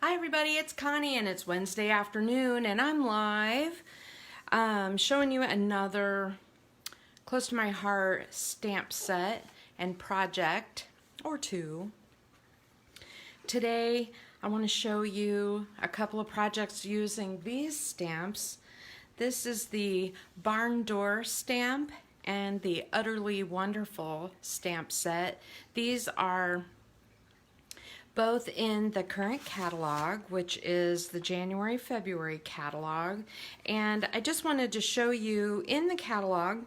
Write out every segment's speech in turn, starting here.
Hi everybody, it's Connie and it's Wednesday afternoon and I'm live showing you another close to my heart stamp set and project or two. Today I want to show you a couple of projects using these stamps. This is the Barn Door stamp and the Utterly Wonderful stamp set. These are both in the current catalog, which is the January-February catalog, and I just wanted to show you in the catalog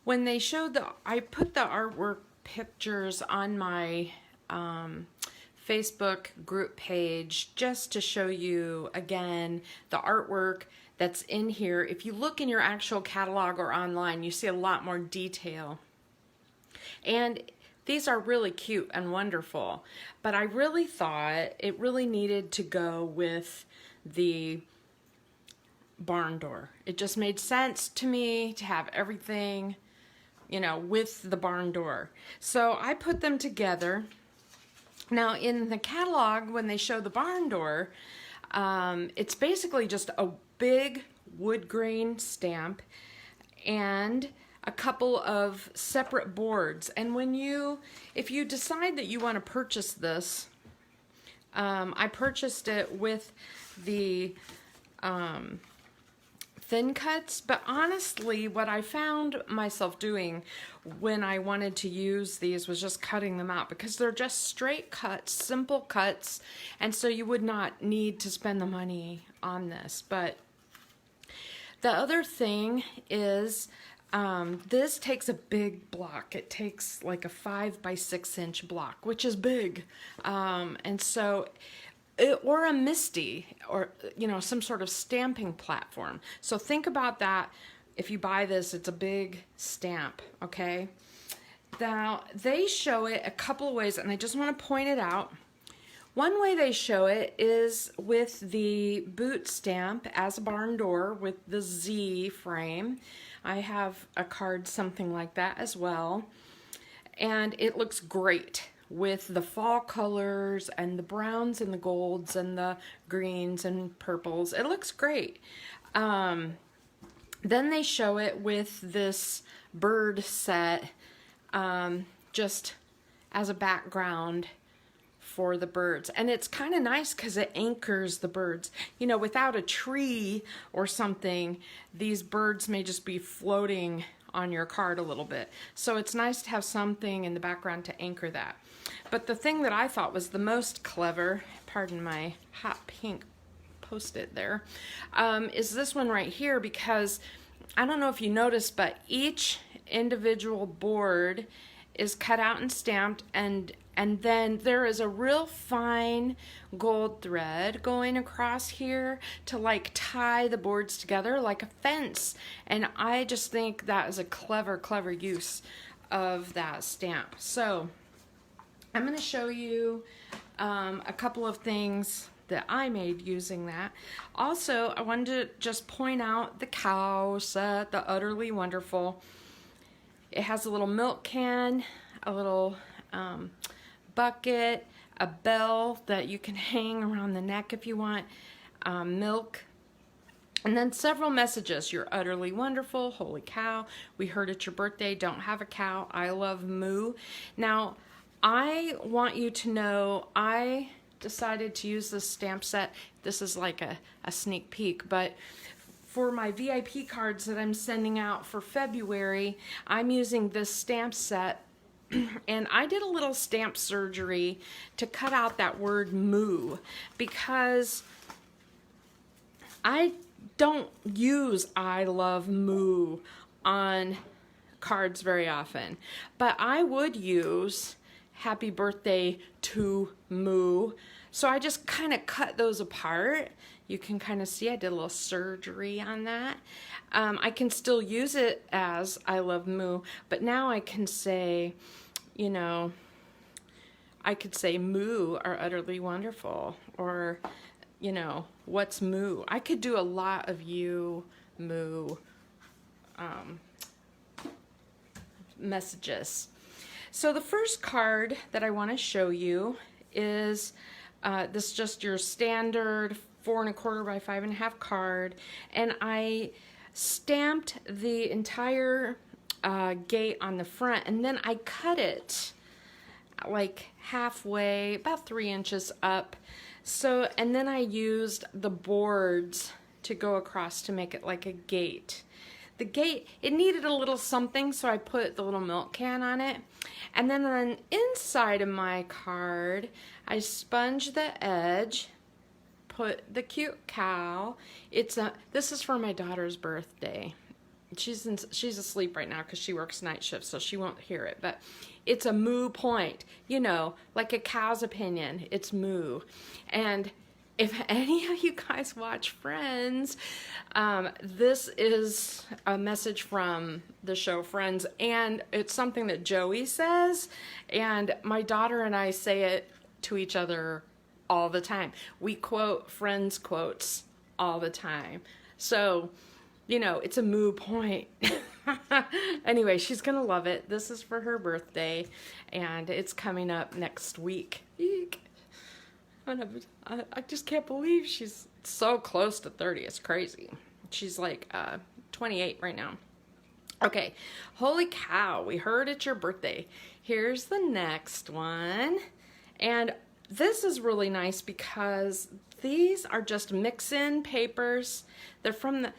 when they showed I put the artwork pictures on my Facebook group page just to show you again the artwork that's in here. If you look in your actual catalog or online, you see a lot more detail. And these are really cute and wonderful, but I really thought it really needed to go with the barn door. It just made sense to me to have everything, you know, with the barn door. So I put them together. Now in the catalog, when they show the barn door, it's basically just a big wood grain stamp and a couple of separate boards. And if you decide that you want to purchase this, I purchased it with the thin cuts, but honestly what I found myself doing when I wanted to use these was just cutting them out, because they're just straight cuts, simple cuts, and so you would not need to spend the money on this. But the other thing is this takes a big block. It takes like a 5 by 6 inch block, which is big. And so, or a MISTI, or, you know, some sort of stamping platform. So think about that. If you buy this, it's a big stamp, okay? Now, they show it a couple of ways, and I just want to point it out. One way they show it is with the boot stamp as a barn door with the Z frame. I have a card something like that as well, and it looks great with the fall colors and the browns and the golds and the greens and purples. It looks great. Then they show it with this bird set just as a background for the birds, and it's kind of nice because it anchors the birds. You know, without a tree or something, these birds may just be floating on your card a little bit, so it's nice to have something in the background to anchor that. But the thing that I thought was the most clever, pardon my hot pink post-it there, is this one right here, because I don't know if you noticed, but each individual board is cut out and stamped, and then there is a real fine gold thread going across here to like tie the boards together like a fence. And I just think that is a clever use of that stamp. So I'm going to show you a couple of things that I made using that. Also, I wanted to just point out the cow set, the Utterly Wonderful. It has a little milk can, a little bucket, a bell that you can hang around the neck if you want, milk, and then several messages. You're utterly wonderful, holy cow, we heard it's your birthday, don't have a cow, I love moo. Now, I want you to know I decided to use this stamp set. This is like a sneak peek, but for my VIP cards that I'm sending out for February, I'm using this stamp set, and I did a little stamp surgery to cut out that word moo, because I don't use I love moo on cards very often, but I would use happy birthday to moo. So I just kind of cut those apart. You can kind of see I did a little surgery on that. I can still use it as I love moo, but now I can say, you know, I could say moo are utterly wonderful, or, you know, what's moo? I could do a lot of you moo messages. So the first card that I want to show you is This is just your standard 4 1/4 by 5 1/2 card, and I stamped the entire gate on the front, and then I cut it like halfway, about 3 inches up. So, and then I used the boards to go across to make it like a gate. The gate, it needed a little something, so I put the little milk can on it. And then on the inside of my card, I sponged the edge, put the cute cow. This is for my daughter's birthday. She's asleep right now because she works night shift, so she won't hear it. But it's a moo point, you know, like a cow's opinion. It's moo. And if any of you guys watch Friends, this is a message from the show Friends, and it's something that Joey says, and my daughter and I say it to each other all the time. We quote Friends quotes all the time. So, you know, it's a moo point. Anyway, she's gonna love it. This is for her birthday, and it's coming up next week. Eek. I just can't believe she's so close to 30. It's crazy. She's like 28 right now. Okay, holy cow, we heard it's your birthday. Here's the next one. And this is really nice because these are just mix-in papers. They're from the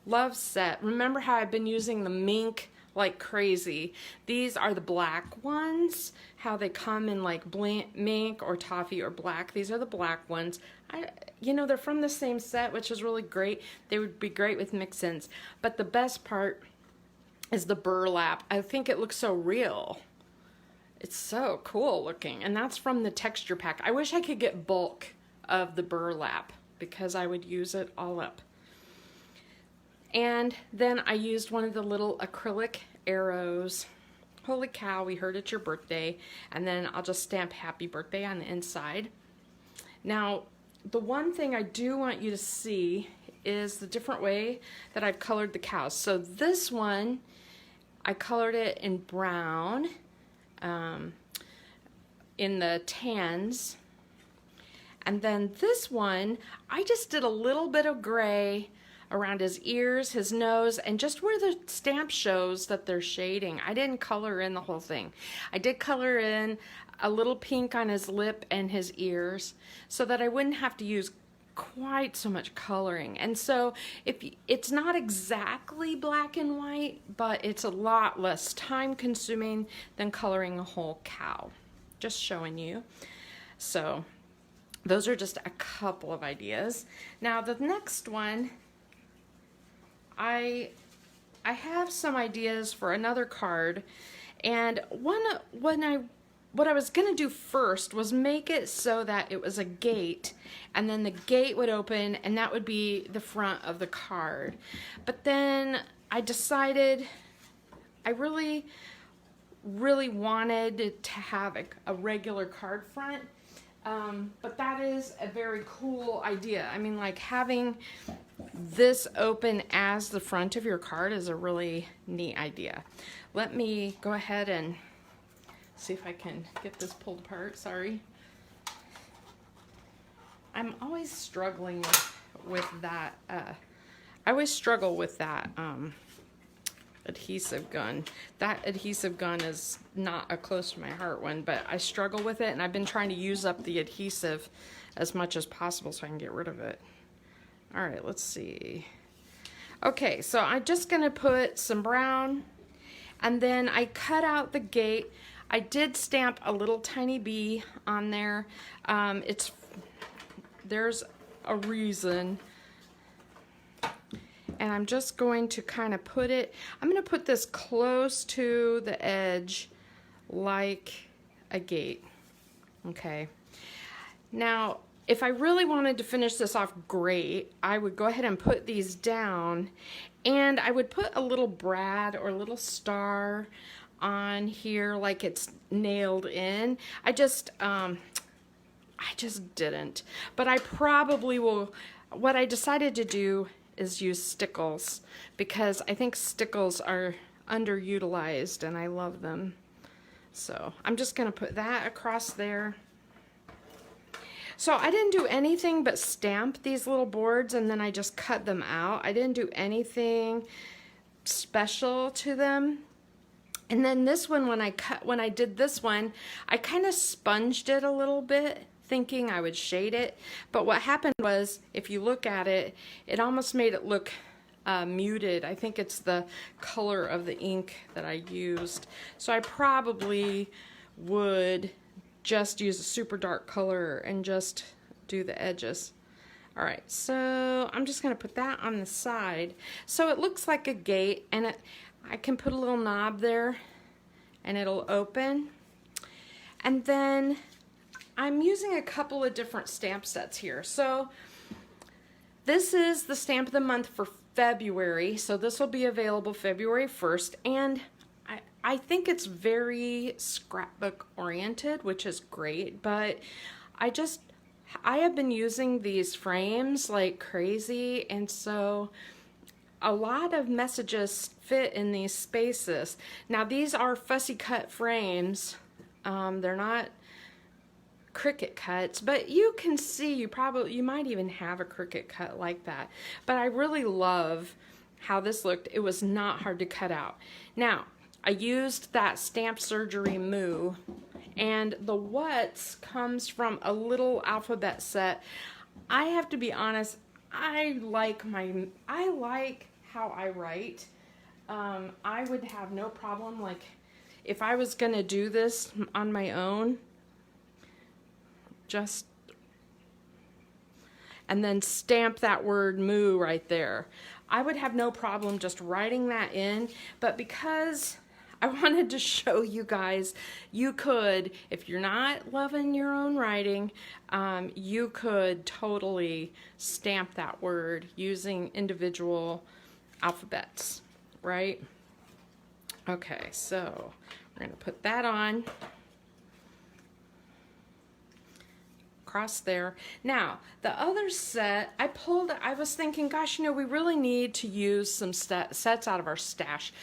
Love set. Remember how I've been using the mink like crazy? These are the black ones, how they come in like mink or toffee or black. These are the black ones. You know, they're from the same set, which is really great. They would be great with mix-ins. But the best part is the burlap. I think it looks so real. It's so cool looking. And that's from the texture pack. I wish I could get bulk of the burlap because I would use it all up. And then I used one of the little acrylic arrows. Holy cow, we heard it's your birthday. And then I'll just stamp happy birthday on the inside. Now, the one thing I do want you to see is the different way that I've colored the cows. So this one, I colored it in brown, in the tans. And then this one, I just did a little bit of gray around his ears, his nose, and just where the stamp shows that they're shading. I didn't color in the whole thing. I did color in a little pink on his lip and his ears so that I wouldn't have to use quite so much coloring. And so it's not exactly black and white, but it's a lot less time consuming than coloring a whole cow. Just showing you. So those are just a couple of ideas. Now the next one, I have some ideas for another card, and what I was gonna do first was make it so that it was a gate, and then the gate would open, and that would be the front of the card. But then I decided I really wanted to have a regular card front. But that is a very cool idea. I mean, like having this open as the front of your card is a really neat idea. Let me go ahead and see if I can get this pulled apart. Sorry. I'm always struggling with that. I always struggle with that adhesive gun. That adhesive gun is not a close to my heart one, but I struggle with it, and I've been trying to use up the adhesive as much as possible so I can get rid of it. All right, let's see. Okay, so I'm just gonna put some brown, and then I cut out the gate. I did stamp a little tiny bee on there. There's a reason. And I'm just going to kind of put it, I'm going to put this close to the edge like a gate. Okay. Now, if I really wanted to finish this off great, I would go ahead and put these down, and I would put a little brad or a little star on here like it's nailed in. I just didn't. But I probably will. What I decided to do is use stickles, because I think stickles are underutilized and I love them. So I'm just gonna put that across there. So I didn't do anything but stamp these little boards and then I just cut them out. I didn't do anything special to them. And then this one, when I did this one, I kind of sponged it a little bit, thinking I would shade it. But what happened was, if you look at it, it almost made it look muted. I think it's the color of the ink that I used. So I probably would just use a super dark color and just do the edges. All right, so I'm just gonna put that on the side. So it looks like a gate, and I can put a little knob there and it'll open. And then I'm using a couple of different stamp sets here. So this is the stamp of the month for February. So this will be available February 1st. And I think it's very scrapbook oriented, which is great, but I have been using these frames like crazy, and so a lot of messages fit in these spaces. Now these are fussy cut frames. They're not Cricut cuts, but you can see, you might even have a Cricut cut like that. But I really love how this looked. It was not hard to cut out. Now, I used that Stamp Surgery Moo, and the What's comes from a little alphabet set. I have to be honest, I like how I write. I would have no problem, like, if I was gonna do this on my own, and then stamp that word moo right there, I would have no problem just writing that in. But because I wanted to show you guys, you could, if you're not loving your own writing, you could totally stamp that word using individual alphabets, right? Okay, so we're gonna put that on. Across there. Now, the other set, I was thinking, gosh, you know, we really need to use some sets out of our stash.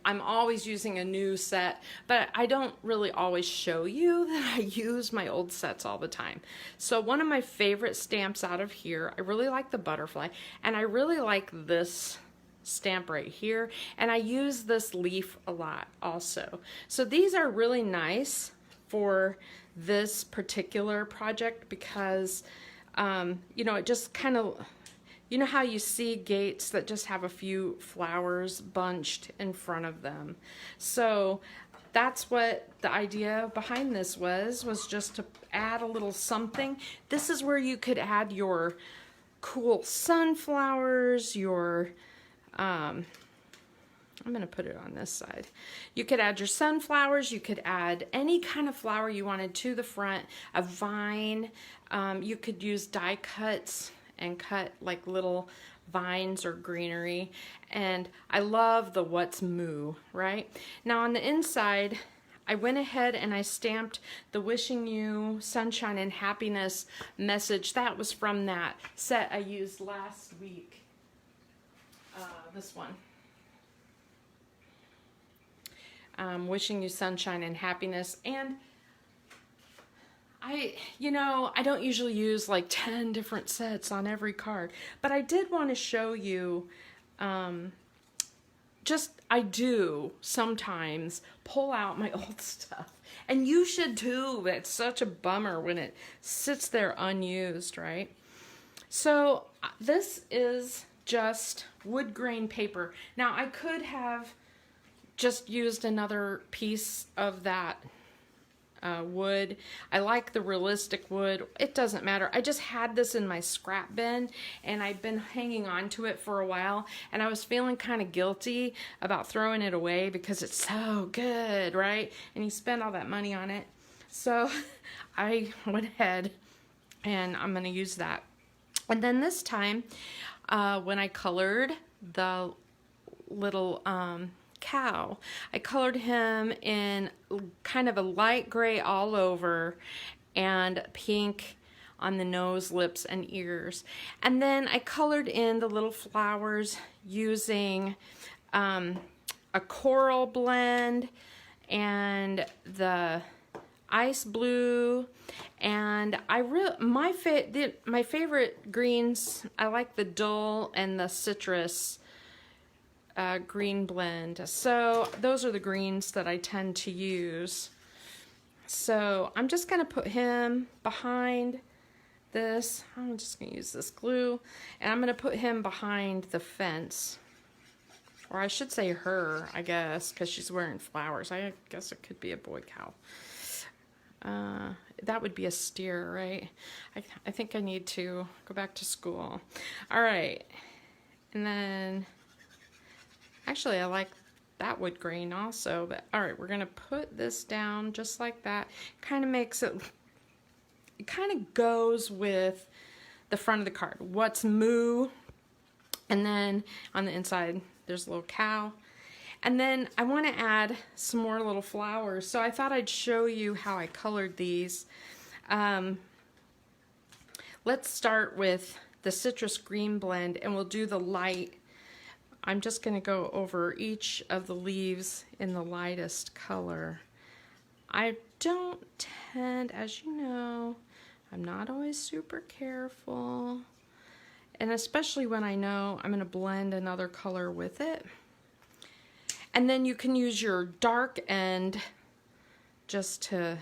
I'm always using a new set, but I don't really always show you that I use my old sets all the time. So one of my favorite stamps out of here, I really like the butterfly, and I really like this stamp right here, and I use this leaf a lot also. So these are really nice for this particular project because you know, it just kind of, you know how you see gates that just have a few flowers bunched in front of them. So that's what the idea behind this was just to add a little something. This is where you could add your cool sunflowers, your I'm going to put it on this side. You could add your sunflowers. You could add any kind of flower you wanted to the front. A vine. You could use die cuts and cut like little vines or greenery. And I love the What's Moo, right? Now on the inside, I went ahead and I stamped the Wishing You Sunshine and Happiness message. That was from that set I used last week. This one. Wishing you sunshine and happiness. And I don't usually use like 10 different sets on every card, but I did want to show you, I do sometimes pull out my old stuff, and you should too. It's such a bummer when it sits there unused, right? So this is just wood grain paper. Now I could have just used another piece of that wood. I like the realistic wood. It doesn't matter. I just had this in my scrap bin and I've been hanging on to it for a while, and I was feeling kind of guilty about throwing it away because it's so good, right? And you spend all that money on it. So I went ahead and I'm going to use that. And then this time when I colored the little cow, I colored him in kind of a light gray all over and pink on the nose, lips, and ears. And then I colored in the little flowers using a coral blend and the ice blue, and my favorite greens, I like the dull and the citrus green blend. So those are the greens that I tend to use. So I'm just going to put him behind this. I'm just going to use this glue, and I'm going to put him behind the fence. Or I should say her, I guess, because she's wearing flowers. I guess it could be a boy cow. That would be a steer, right? I think I need to go back to school. All right. And then, actually, I like that wood grain also. But all right, we're going to put this down just like that. Kind of makes it, it kind of goes with the front of the card. What's moo? And then on the inside, there's a little cow. And then I want to add some more little flowers. So I thought I'd show you how I colored these. Let's start with the citrus green blend, and we'll do the light. I'm just going to go over each of the leaves in the lightest color. I don't tend, as you know, I'm not always super careful. And especially when I know I'm going to blend another color with it. And then you can use your dark end just to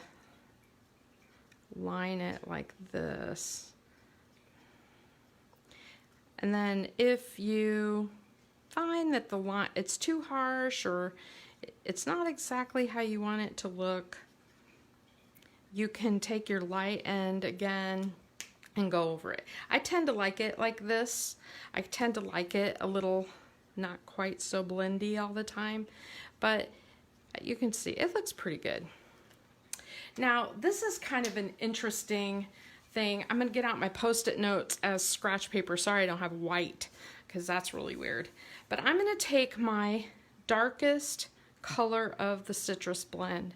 line it like this. And then if you find that the line, it's too harsh or it's not exactly how you want it to look, you can take your light end again and go over it. I tend to like it like this. I tend to like it a little not quite so blendy all the time, but you can see it looks pretty good. Now this is kind of an interesting thing. I'm gonna get out my post-it notes as scratch paper. Sorry I don't have white because that's really weird. But I'm gonna take my darkest color of the citrus blend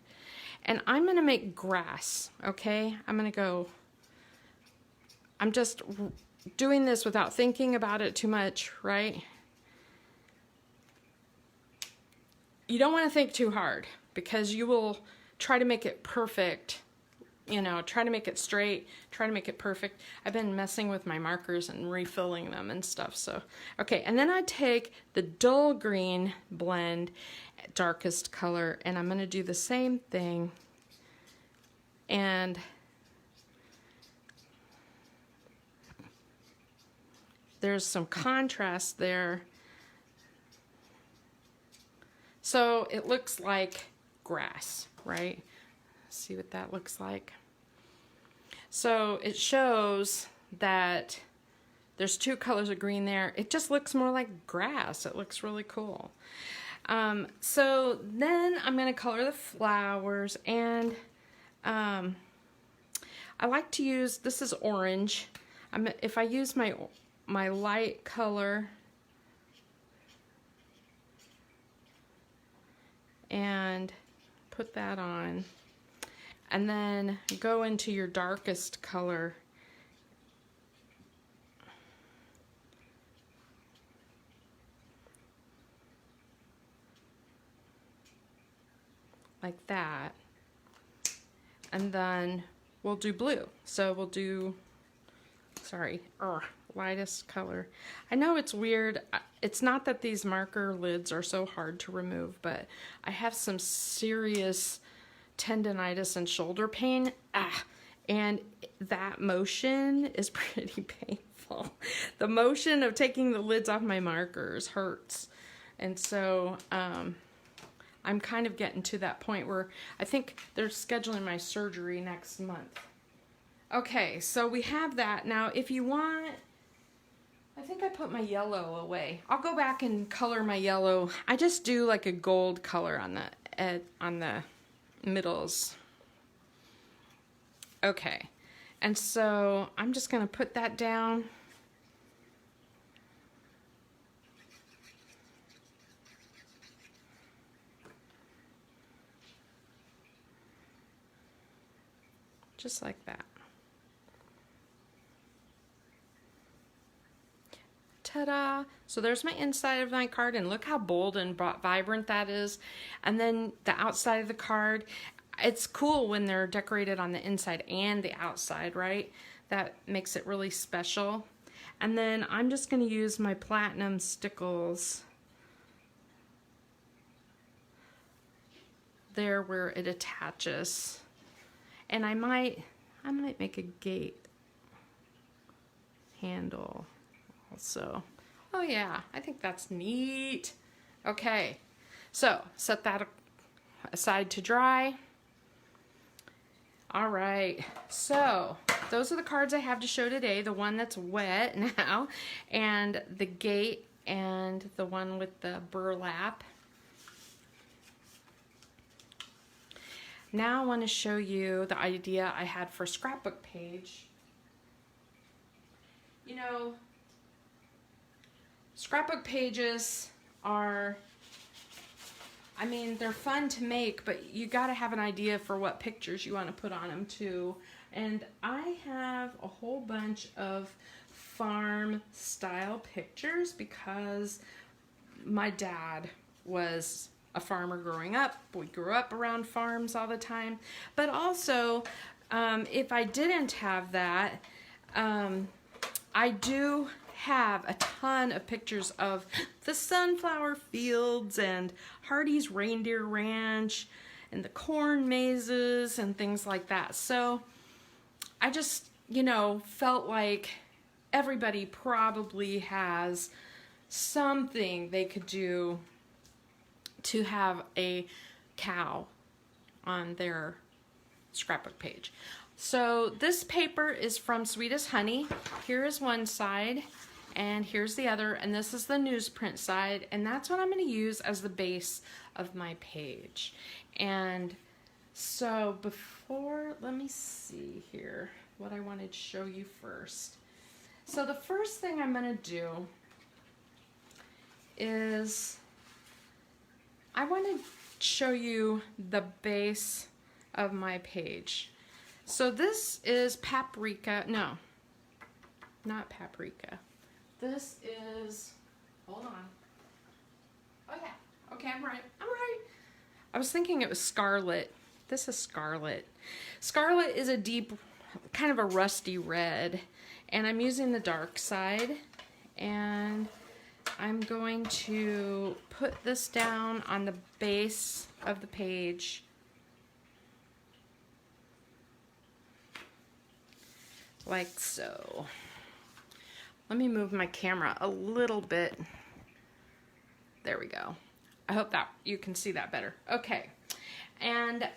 and I'm gonna make grass, okay? I'm just doing this without thinking about it too much, right? You don't want to think too hard because you will try to make it perfect, you know, try to make it straight, try to make it perfect. I've been messing with my markers and refilling them and stuff, so. Okay, and then I take the dull green blend, darkest color, and I'm going to do the same thing. And there's some contrast there. So it looks like grass, right? See what that looks like. So it shows that there's two colors of green there. It just looks more like grass. It looks really cool. So then I'm going to color the flowers, and I like to use, this is orange. If I use my light color and put that on, and then go into your darkest color like that, and then we'll do blue. So we'll do, sorry, lightest color. I know it's weird. It's not that these marker lids are so hard to remove, but I have some serious tendonitis and shoulder pain. And that motion is pretty painful. The motion of taking the lids off my markers hurts. And so I'm kind of getting to that point where I think they're scheduling my surgery next month. Okay, so we have that. Now, if you want, I think I put my yellow away. I'll go back and color my yellow. I just do like a gold color on the middles. Okay, and so I'm just gonna put that down. Just like that. Ta-da! Ta-da! So there's my inside of my card, and look how bold and vibrant that is. And then the outside of the card, it's cool when they're decorated on the inside and the outside, right? That makes it really special. And then I'm just going to use my platinum stickles there where it attaches. And I might make a gate handle also. Oh yeah, I think that's neat. Okay, so set that aside to dry. All right, so those are the cards I have to show today. The one that's wet now, and the gate, and the one with the burlap. Now I want to show you the idea I had for scrapbook page. You know, scrapbook pages are, I mean, they're fun to make, but you got to have an idea for what pictures you want to put on them too. And I have a whole bunch of farm style pictures because my dad was a farmer growing up. We grew up around farms all the time. But also, if I didn't have that, I do have a ton of pictures of the sunflower fields and Hardy's Reindeer Ranch and the corn mazes and things like that. So I just, you know, felt like everybody probably has something they could do to have a cow on their scrapbook page. So this paper is from Sweet as Honey. Here is one side and here's the other, and this is the newsprint side, and that's what I'm going to use as the base of my page. And so before, let me see here what I wanted to show you first. So the first thing I'm going to do is I want to show you the base of my page. So this is paprika. No, not paprika. This is, hold on. Oh yeah, okay, I'm right. I was thinking it was scarlet. This is scarlet. Scarlet is a deep, kind of a rusty red. And I'm using the dark side. And I'm going to put this down on the base of the page. Like so. Let me move my camera a little bit. There we go. I hope that you can see that better. Okay. And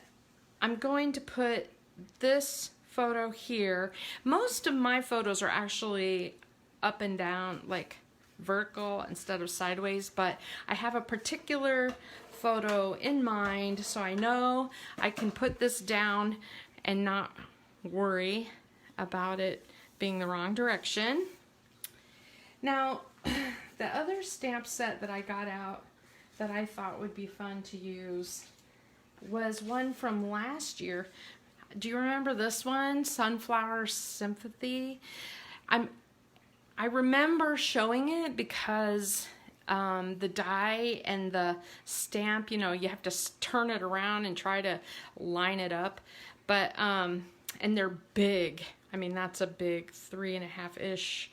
I'm going to put this photo here. Most of my photos are actually up and down, like vertical instead of sideways, but I have a particular photo in mind, so I know I can put this down and not worry about it being the wrong direction. Now, the other stamp set that I got out that I thought would be fun to use was one from last year. Do you remember this one? Sunflower Sympathy. I remember showing it because the die and the stamp, you know, you have to turn it around and try to line it up. But, and they're big. I mean, that's a big 3.5-ish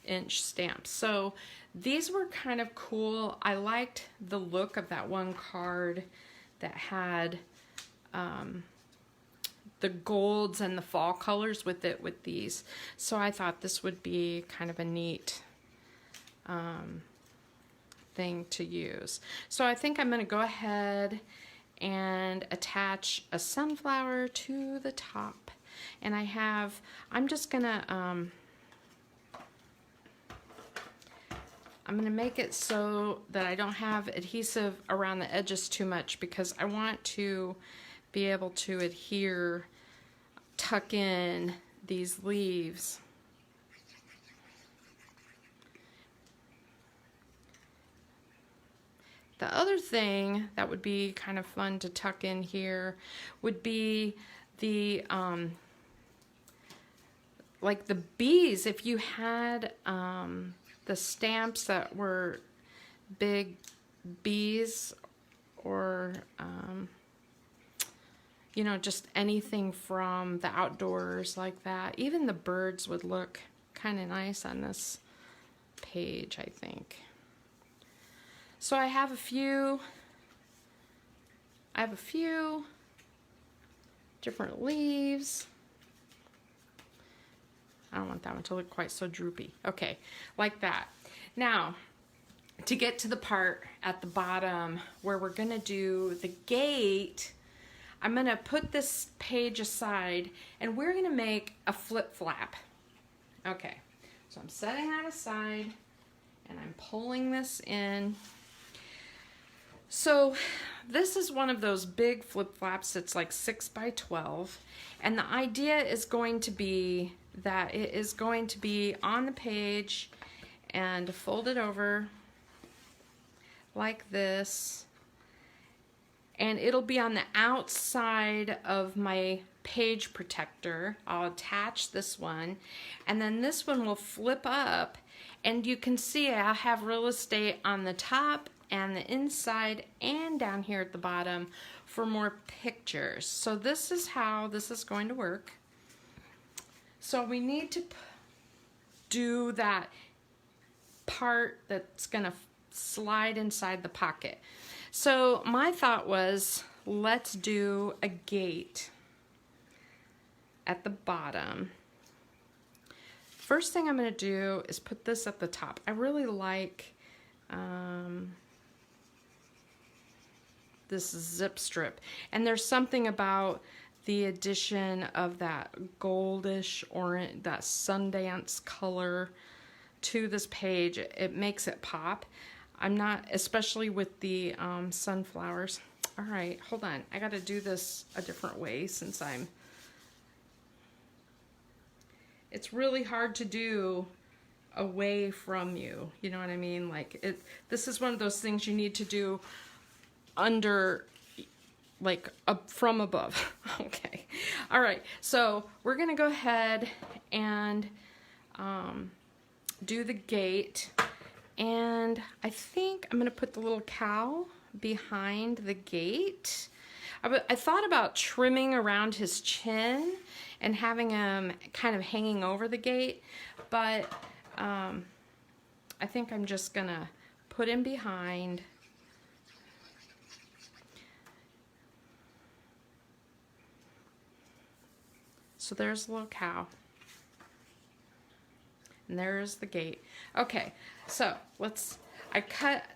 inch stamp. So these were kind of cool. I liked the look of that one card that had the golds and the fall colors with it, with these. So I thought this would be kind of a neat thing to use. So I think I'm going to go ahead and attach a sunflower to the top. And I'm just going to I'm going to make it so that I don't have adhesive around the edges too much, because I want to be able to tuck in these leaves. The other thing that would be kind of fun to tuck in here would be the like the bees. If you had the stamps that were big bees or you know, just anything from the outdoors like that. Even the birds would look kind of nice on this page, I think. So I have a few different leaves. I don't want that one to look quite so droopy. Okay, like that. Now, to get to the part at the bottom where we're gonna do the gate, I'm gonna put this page aside and we're gonna make a flip flap. Okay, so I'm setting that aside and I'm pulling this in. So this is one of those big flip flaps that's like 6 by 12, and the idea is going to be that it is going to be on the page and fold it over like this, and it'll be on the outside of my page protector. I'll attach this one, and then this one will flip up, and you can see I'll have real estate on the top and the inside and down here at the bottom for more pictures. So this is how this is going to work. So we need to do that part that's gonna slide inside the pocket. So my thought was, let's do a gate at the bottom. First thing I'm gonna do is put this at the top. I really like this zip strip, and there's something about the addition of that goldish orange, that Sundance color to this page. It makes it pop. I'm not, especially with the sunflowers. All right, hold on. I got to do this a different way since it's really hard to do away from you. You know what I mean? Like this is one of those things you need to do under, like up from above. Okay. All right. So we're going to go ahead and do the gate. And I think I'm going to put the little cow behind the gate. I thought about trimming around his chin and having him kind of hanging over the gate, but I think I'm just going to put him behind. So there's the little cow. And there's the gate. Okay, so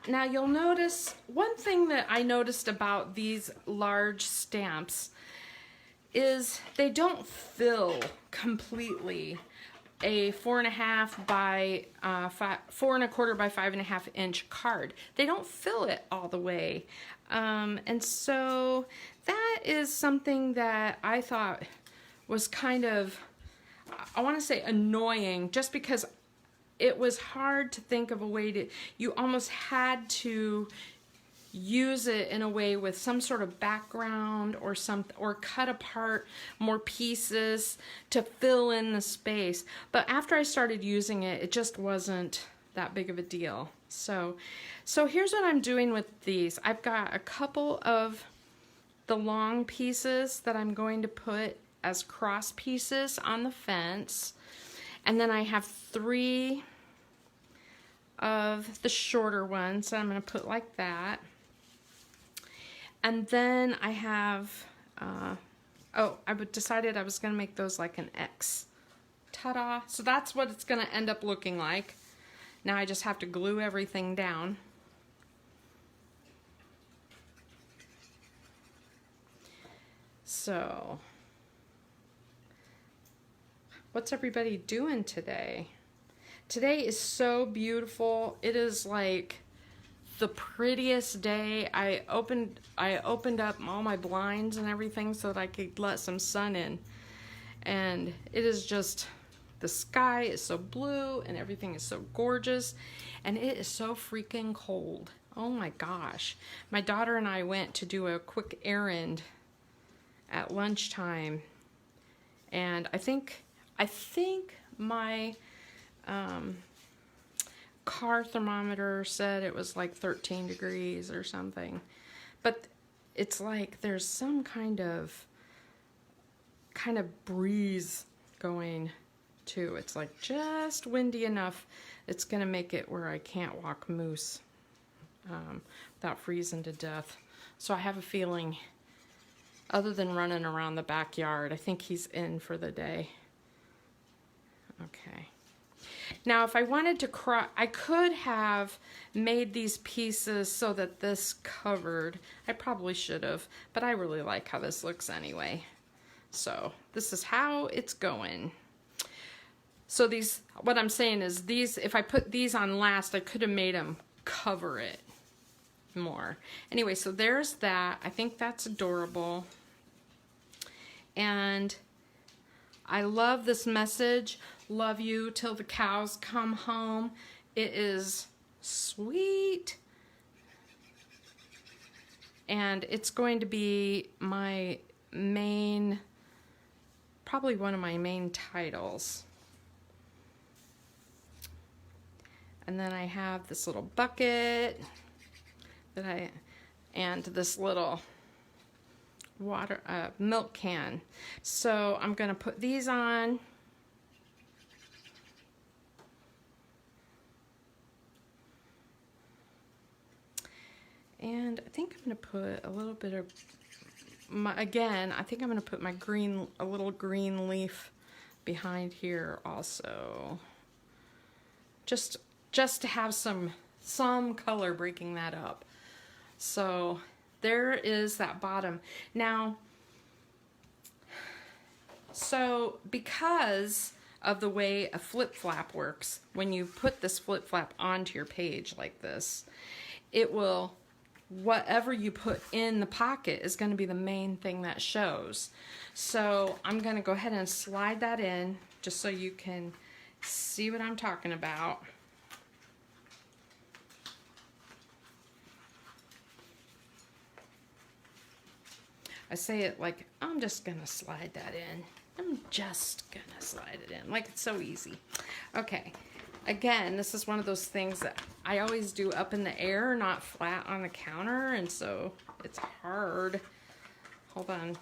now you'll notice, one thing that I noticed about these large stamps is they don't fill completely a 4.25 by 4.25 by 5.5 inch card. They don't fill it all the way. And so that is something that I thought was kind of, I want to say annoying, just because it was hard to think of a way to, you almost had to use it in a way with some sort of background or cut apart more pieces to fill in the space. But after I started using it, it just wasn't that big of a deal. So here's what I'm doing with these. I've got a couple of the long pieces that I'm going to put as cross pieces on the fence, and then I have 3 of the shorter ones that I'm going to put like that. And then I have I decided I was going to make those like an X. Ta-da! So that's what it's going to end up looking like. Now I just have to glue everything down. So what's everybody doing today? Today is so beautiful. It is like the prettiest day. I opened up all my blinds and everything so that I could let some sun in. And it is just, the sky is so blue and everything is so gorgeous. And it is so freaking cold. Oh my gosh. My daughter and I went to do a quick errand at lunchtime. And I think my car thermometer said it was like 13 degrees or something. But it's like there's some kind of breeze going too. It's like just windy enough. It's gonna make it where I can't walk moose without freezing to death. So I have a feeling, other than running around the backyard, I think he's in for the day. Okay. Now, if I wanted to I could have made these pieces so that this covered. I probably should have, but I really like how this looks anyway. So this is how it's going. So these, what I'm saying is these, if I put these on last, I could have made them cover it more. Anyway, so there's that. I think that's adorable. And I love this message. Love you till the cows come home. It is sweet. And it's going to be my main, probably one of my main titles. And then I have this little bucket that and this little water, milk can. So I'm gonna put these on. And I think I'm gonna put a little bit of again, I think I'm gonna put my green, a little green leaf behind here also. Just to have some color breaking that up. So there is that bottom. Now, so because of the way a flip flap works, when you put this flip flap onto your page like this, it will, whatever you put in the pocket is going to be the main thing that shows. So I'm going to go ahead and slide that in just so you can see what I'm talking about. I say it like, I'm just gonna slide that in. I'm just gonna slide it in, like it's so easy. Okay, again, this is one of those things that I always do up in the air, not flat on the counter, and so it's hard. Hold on.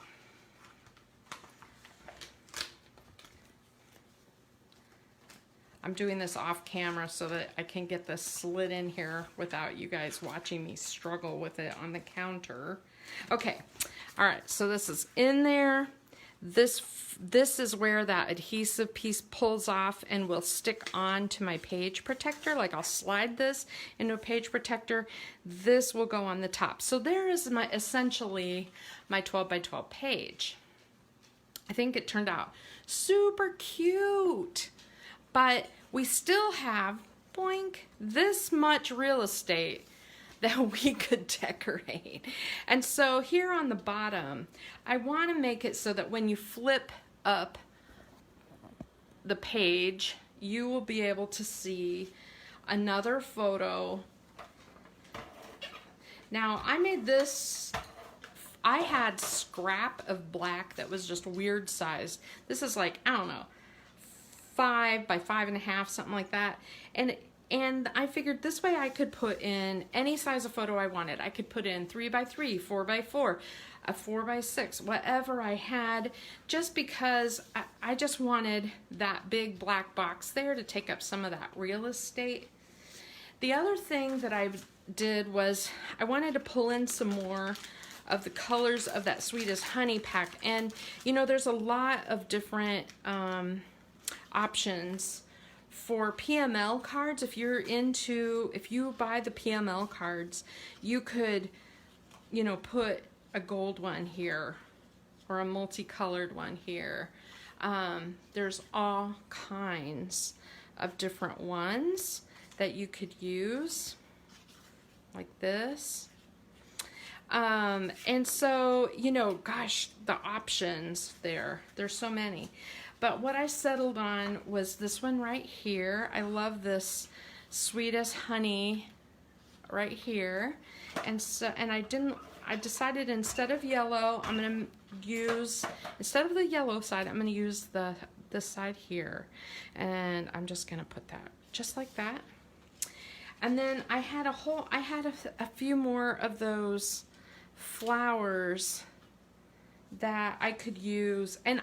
I'm doing this off camera so that I can get this slid in here without you guys watching me struggle with it on the counter. Okay, all right, so this is in there. This is where that adhesive piece pulls off and will stick on to my page protector. Like I'll slide this into a page protector. This will go on the top. So there is my, essentially my 12 by 12 page. I think it turned out super cute. But we still have, boink, this much real estate that we could decorate. And so here on the bottom, I want to make it so that when you flip up the page, you will be able to see another photo. Now, I made this, I had scrap of black that was just weird sized. This is like, I don't know, 5 by 5.5, something like that. And I figured this way I could put in any size of photo I wanted. I could put in 3 by 3, 4 by 4, a 4 by 6, whatever I had, just because I just wanted that big black box there to take up some of that real estate. The other thing that I did was I wanted to pull in some more of the colors of that Sweet as Honey pack. And you know, there's a lot of different options for PML cards. If you buy the PML cards, you could, you know, put a gold one here or a multicolored one here. There's all kinds of different ones that you could use, like this. And so, you know, gosh, the options there's so many. But what I settled on was this one right here. I love this Sweet as Honey right here. And so, I decided instead of yellow, I'm gonna use, instead of the yellow side, I'm gonna use this side here. And I'm just gonna put that just like that. And then I had a few more of those flowers that I could use. And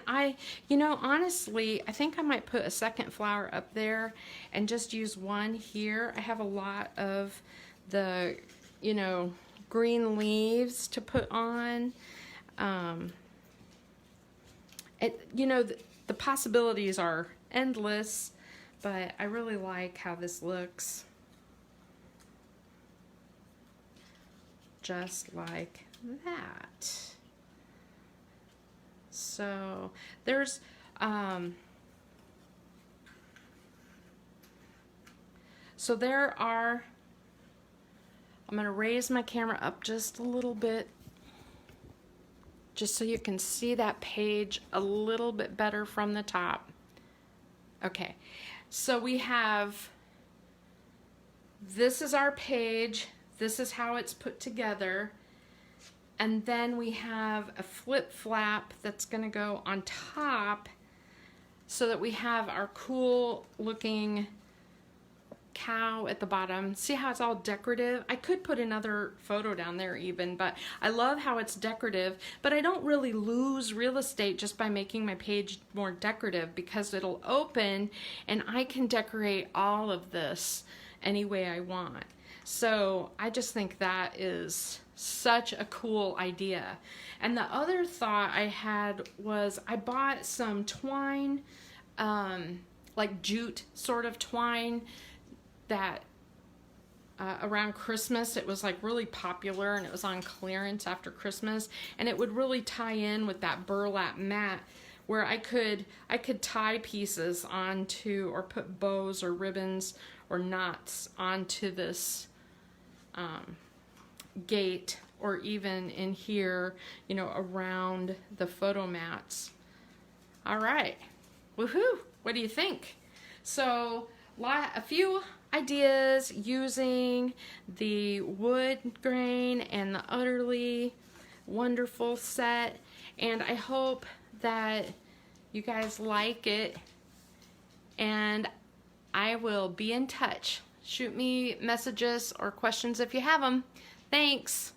you know, honestly, I think I might put a second flower up there and just use one here. I have a lot of the, you know, green leaves to put on. You know, the possibilities are endless, but I really like how this looks. Just like that. So there's so there are, I'm going to raise my camera up just a little bit just so you can see that page a little bit better from the top. Okay, so we have, this is our page, this is how it's put together, and then we have a flip flap that's going to go on top so that we have our cool looking cow at the bottom. See how it's all decorative? I could put another photo down there even, but I love how it's decorative, but I don't really lose real estate just by making my page more decorative, because it'll open and I can decorate all of this any way I want. So I just think that is such a cool idea. And the other thought I had was I bought some twine, like jute sort of twine, that around Christmas it was like really popular, and it was on clearance after Christmas, and it would really tie in with that burlap mat, where I could tie pieces onto, or put bows or ribbons or knots onto this gate, or even in here, you know, around the photo mats. All right, woohoo! What do you think? So a few ideas using the wood grain and the Utterly Wonderful set, and I hope that you guys like it, and I will be in touch. Shoot me messages or questions if you have them. Thanks.